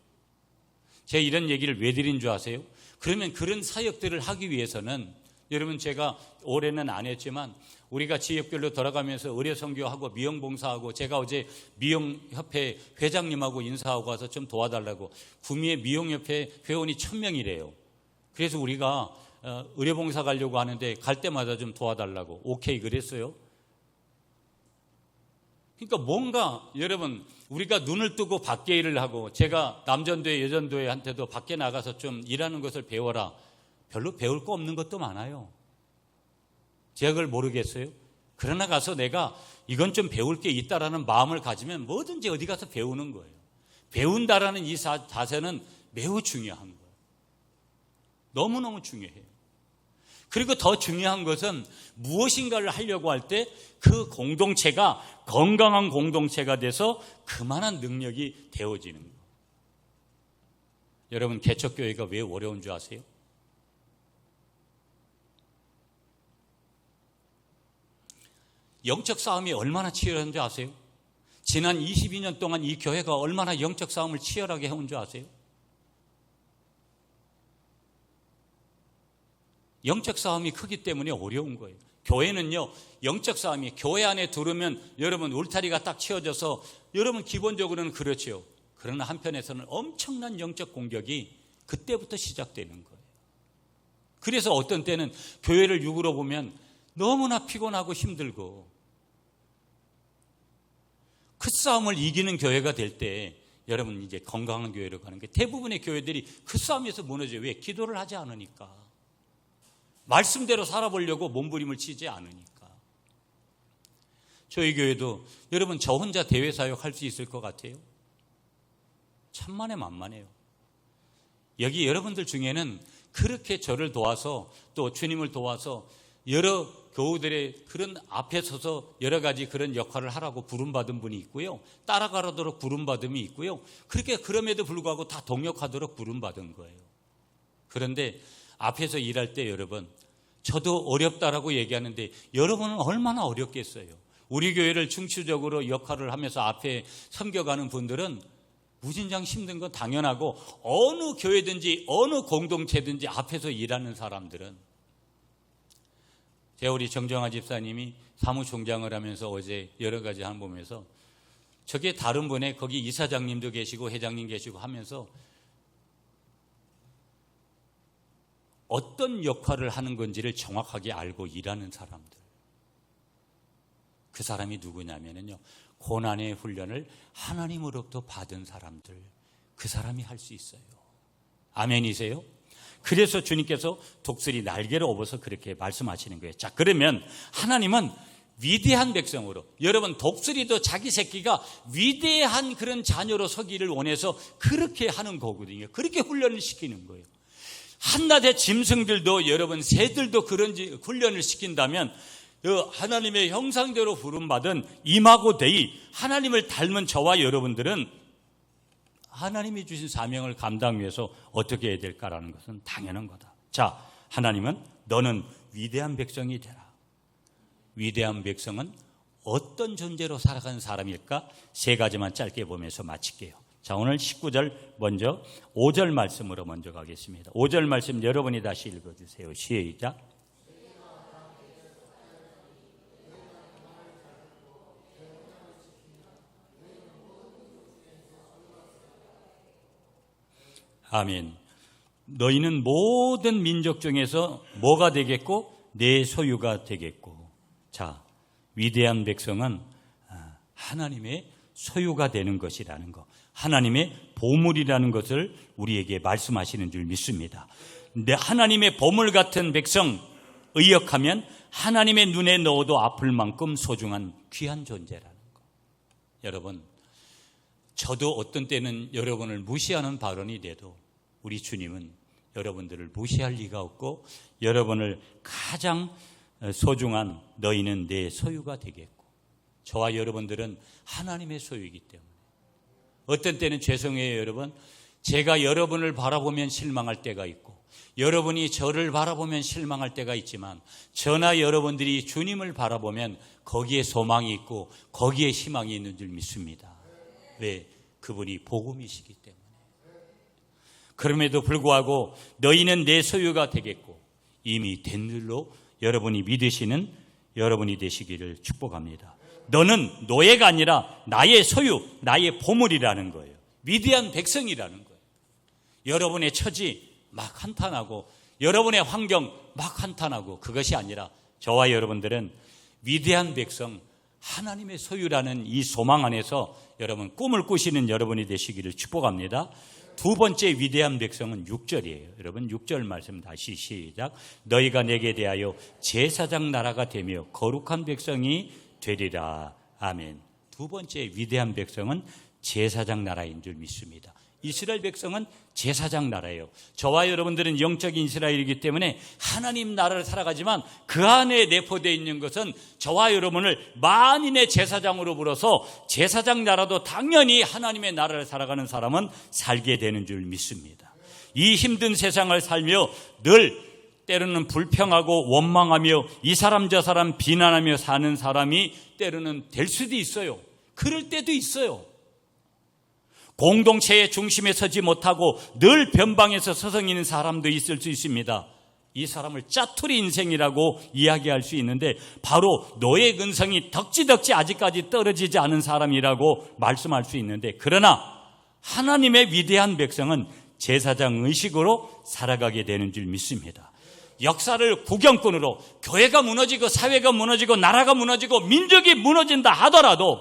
제가 이런 얘기를 왜 드린 줄 아세요? 그러면 그런 사역들을 하기 위해서는 여러분 제가 올해는 안 했지만 우리가 지역별로 돌아가면서 의료 선교하고 미용 봉사하고 제가 어제 미용협회 회장님하고 인사하고 와서 좀 도와달라고 구미의 미용협회 회원이 1000명이래요. 그래서 우리가 의료 봉사 가려고 하는데 갈 때마다 좀 도와달라고 오케이 그랬어요. 그러니까 뭔가 여러분 우리가 눈을 뜨고 밖에 일을 하고 제가 남전도회 여전도회한테도 밖에 나가서 좀 일하는 것을 배워라. 별로 배울 거 없는 것도 많아요. 제가 그걸 모르겠어요. 그러나 가서 내가 이건 좀 배울 게 있다라는 마음을 가지면 뭐든지 어디 가서 배우는 거예요. 배운다라는 이 자세는 매우 중요한 거예요. 너무너무 중요해요. 그리고 더 중요한 것은 무엇인가를 하려고 할 때 그 공동체가 건강한 공동체가 돼서 그만한 능력이 되어지는 거예요. 여러분, 개척교회가 왜 어려운 줄 아세요? 영적 싸움이 얼마나 치열한 줄 아세요? 지난 22년 동안 이 교회가 얼마나 영적 싸움을 치열하게 해온 줄 아세요? 영적 싸움이 크기 때문에 어려운 거예요. 교회는요, 영적 싸움이 교회 안에 들으면 여러분 울타리가 딱 치워져서 여러분 기본적으로는 그렇죠. 그러나 한편에서는 엄청난 영적 공격이 그때부터 시작되는 거예요. 그래서 어떤 때는 교회를 육으로 보면 너무나 피곤하고 힘들고, 그 싸움을 이기는 교회가 될 때 여러분 이제 건강한 교회로 가는 게, 대부분의 교회들이 그 싸움에서 무너져요. 왜? 기도를 하지 않으니까. 말씀대로 살아보려고 몸부림을 치지 않으니까. 저희 교회도 여러분 저 혼자 대회 사역할 수 있을 것 같아요? 천만에만만해요. 여기 여러분들 중에는 그렇게 저를 도와서 또 주님을 도와서 여러 교우들의 그런 앞에 서서 여러 가지 그런 역할을 하라고 부름받은 분이 있고요, 따라가도록 부름받음이 있고요, 그렇게 그럼에도 불구하고 다 동역하도록 부름받은 거예요. 그런데 앞에서 일할 때 여러분, 저도 어렵다라고 얘기하는데 여러분은 얼마나 어렵겠어요. 우리 교회를 중추적으로 역할을 하면서 앞에 섬겨가는 분들은 무진장 힘든 건 당연하고, 어느 교회든지 어느 공동체든지 앞에서 일하는 사람들은, 우리 정정아 집사님이 사무총장을 하면서 어제 여러 가지 한 보면서, 저게 다른 분의 거기 이사장님도 계시고 회장님 계시고 하면서 어떤 역할을 하는 건지를 정확하게 알고 일하는 사람들, 그 사람이 누구냐면요, 고난의 훈련을 하나님으로부터 받은 사람들, 그 사람이 할 수 있어요. 아멘이세요? 그래서 주님께서 독수리 날개를 업어서 그렇게 말씀하시는 거예요. 자, 그러면 하나님은 위대한 백성으로, 여러분 독수리도 자기 새끼가 위대한 그런 자녀로 서기를 원해서 그렇게 하는 거거든요. 그렇게 훈련을 시키는 거예요. 한낱의 짐승들도, 여러분 새들도 그런 훈련을 시킨다면 하나님의 형상대로 부름받은 임하고 데이, 하나님을 닮은 저와 여러분들은 하나님이 주신 사명을 감당 위해서 어떻게 해야 될까라는 것은 당연한 거다. 자, 하나님은 너는 위대한 백성이 되라. 위대한 백성은 어떤 존재로 살아가는 사람일까? 세 가지만 짧게 보면서 마칠게요. 자, 오늘 19절 먼저 5절 말씀으로 먼저 가겠습니다. 5절 말씀 여러분이 다시 읽어주세요. 시작. 아멘. 너희는 모든 민족 중에서 뭐가 되겠고? 내 소유가 되겠고. 자, 위대한 백성은 하나님의 소유가 되는 것이라는 것, 하나님의 보물이라는 것을 우리에게 말씀하시는 줄 믿습니다. 내 하나님의 보물 같은 백성, 의역하면 하나님의 눈에 넣어도 아플 만큼 소중한 귀한 존재라는 것. 여러분, 저도 어떤 때는 여러분을 무시하는 발언이 돼도 우리 주님은 여러분들을 무시할 리가 없고, 여러분을 가장 소중한 너희는 내 소유가 되겠고, 저와 여러분들은 하나님의 소유이기 때문에. 어떤 때는 죄송해요 여러분, 제가 여러분을 바라보면 실망할 때가 있고, 여러분이 저를 바라보면 실망할 때가 있지만, 저나 여러분들이 주님을 바라보면 거기에 소망이 있고 거기에 희망이 있는 줄 믿습니다. 왜? 그분이 복음이시기 때문에. 그럼에도 불구하고 너희는 내 소유가 되겠고, 이미 된 줄로 여러분이 믿으시는 여러분이 되시기를 축복합니다. 너는 노예가 아니라 나의 소유, 나의 보물이라는 거예요. 위대한 백성이라는 거예요. 여러분의 처지 막 한탄하고, 여러분의 환경 막 한탄하고, 그것이 아니라 저와 여러분들은 위대한 백성, 하나님의 소유라는 이 소망 안에서 여러분 꿈을 꾸시는 여러분이 되시기를 축복합니다. 두 번째 위대한 백성은 6절이에요. 여러분 6절 말씀 다시 시작. 너희가 내게 대하여 제사장 나라가 되며 거룩한 백성이 되리라. 아멘. 두 번째 위대한 백성은 제사장 나라인 줄 믿습니다. 이스라엘 백성은 제사장 나라예요. 저와 여러분들은 영적인 이스라엘이기 때문에 하나님 나라를 살아가지만 그 안에 내포되어 있는 것은 저와 여러분을 만인의 제사장으로 불어서 제사장 나라도 당연히 하나님의 나라를 살아가는 사람은 살게 되는 줄 믿습니다. 이 힘든 세상을 살며 늘 때로는 불평하고 원망하며 이 사람 저 사람 비난하며 사는 사람이 때로는 될 수도 있어요. 그럴 때도 있어요. 공동체의 중심에 서지 못하고 늘 변방에서 서성이는 사람도 있을 수 있습니다. 이 사람을 짜투리 인생이라고 이야기할 수 있는데 바로 노예 근성이 덕지덕지 아직까지 떨어지지 않은 사람이라고 말씀할 수 있는데, 그러나 하나님의 위대한 백성은 제사장 의식으로 살아가게 되는 줄 믿습니다. 역사를 구경꾼으로 교회가 무너지고 사회가 무너지고 나라가 무너지고 민족이 무너진다 하더라도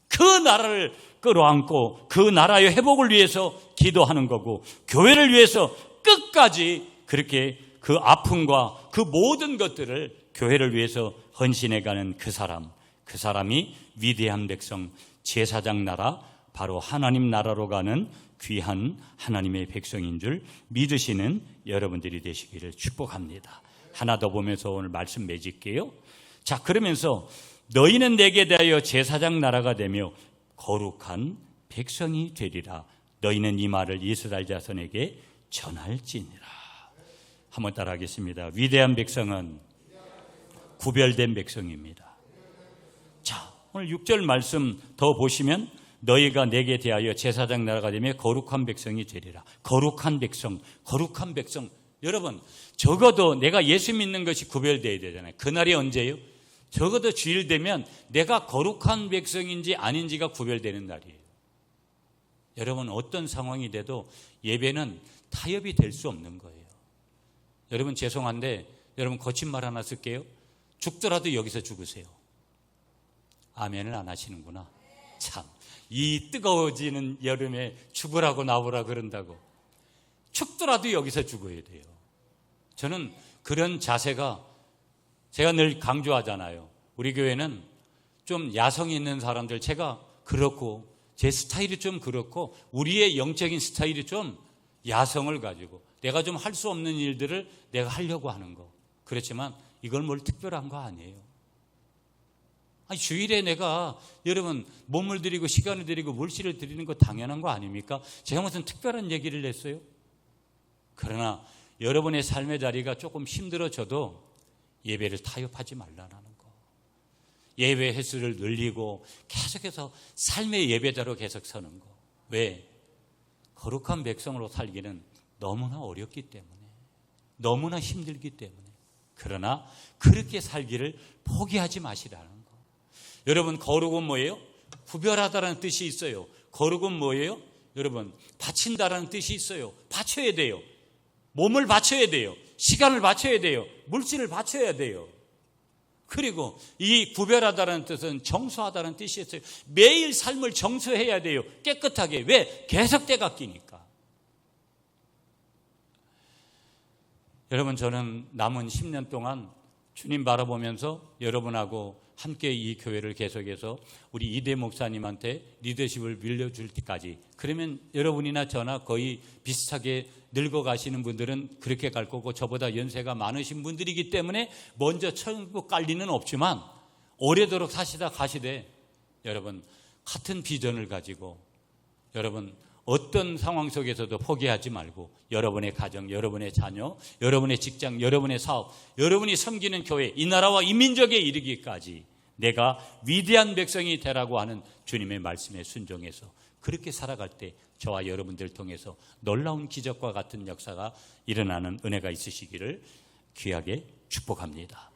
그 나라를 끌어안고 그 나라의 회복을 위해서 기도하는 거고, 교회를 위해서 끝까지 그렇게 그 아픔과 그 모든 것들을 교회를 위해서 헌신해가는 그 사람이 위대한 백성, 제사장 나라, 바로 하나님 나라로 가는 귀한 하나님의 백성인 줄 믿으시는 여러분들이 되시기를 축복합니다. 하나 더 보면서 오늘 말씀 맺을게요. 자, 그러면서 너희는 내게 대하여 제사장 나라가 되며 거룩한 백성이 되리라. 너희는 이 말을 이스라엘 자손에게 전할지니라. 한번 따라하겠습니다. 위대한 백성은 구별된 백성입니다. 자, 오늘 6절 말씀 더 보시면 너희가 내게 대하여 제사장 나라가 되며 거룩한 백성이 되리라. 거룩한 백성. 여러분, 적어도 내가 예수 믿는 것이 구별되어야 되잖아요. 그날이 언제예요? 적어도 주일 되면 내가 거룩한 백성인지 아닌지가 구별되는 날이에요. 여러분, 어떤 상황이 돼도 예배는 타협이 될 수 없는 거예요. 여러분, 죄송한데 여러분 거친 말 하나 쓸게요. 죽더라도 여기서 죽으세요. 아멘을 안 하시는구나. 참, 이 뜨거워지는 여름에 죽으라고 나오라 그런다고. 죽더라도 여기서 죽어야 돼요. 저는 그런 자세가, 제가 늘 강조하잖아요. 우리 교회는 좀 야성이 있는 사람들, 제가 그렇고 제 스타일이 좀 그렇고 우리의 영적인 스타일이 좀 야성을 가지고 내가 좀 할 수 없는 일들을 내가 하려고 하는 거. 그렇지만 이걸 뭘 특별한 거 아니에요. 아니, 주일에 내가 여러분 몸을 드리고 시간을 드리고 물질을 드리는 거 당연한 거 아닙니까? 제가 무슨 특별한 얘기를 했어요? 그러나 여러분의 삶의 자리가 조금 힘들어져도 예배를 타협하지 말라는 거. 예배 횟수를 늘리고 계속해서 삶의 예배자로 계속 서는 거. 왜? 거룩한 백성으로 살기는 너무나 어렵기 때문에, 너무나 힘들기 때문에. 그러나 그렇게 살기를 포기하지 마시라는 거. 여러분, 거룩은 뭐예요? 구별하다라는 뜻이 있어요. 거룩은 뭐예요? 여러분, 바친다라는 뜻이 있어요. 바쳐야 돼요. 몸을 바쳐야 돼요. 시간을 바쳐야 돼요. 물질을 바쳐야 돼요. 그리고 이 구별하다는 뜻은 정수하다는 뜻이 있어요. 매일 삶을 정수해야 돼요. 깨끗하게. 왜? 계속 때가 끼니까. 여러분, 저는 남은 10년 동안 주님 바라보면서 여러분하고 함께 이 교회를 계속해서 우리 이대 목사님한테 리더십을 밀려줄 때까지, 그러면 여러분이나 저나 거의 비슷하게 늙어가시는 분들은 그렇게 갈 거고 저보다 연세가 많으신 분들이기 때문에 먼저 천국 갈 리는 없지만 오래도록 사시다 가시되 여러분 같은 비전을 가지고 여러분 어떤 상황 속에서도 포기하지 말고 여러분의 가정, 여러분의 자녀, 여러분의 직장, 여러분의 사업, 여러분이 섬기는 교회, 이 나라와 이 민족에 이르기까지 내가 위대한 백성이 되라고 하는 주님의 말씀에 순종해서 그렇게 살아갈 때 저와 여러분들 통해서 놀라운 기적과 같은 역사가 일어나는 은혜가 있으시기를 귀하게 축복합니다.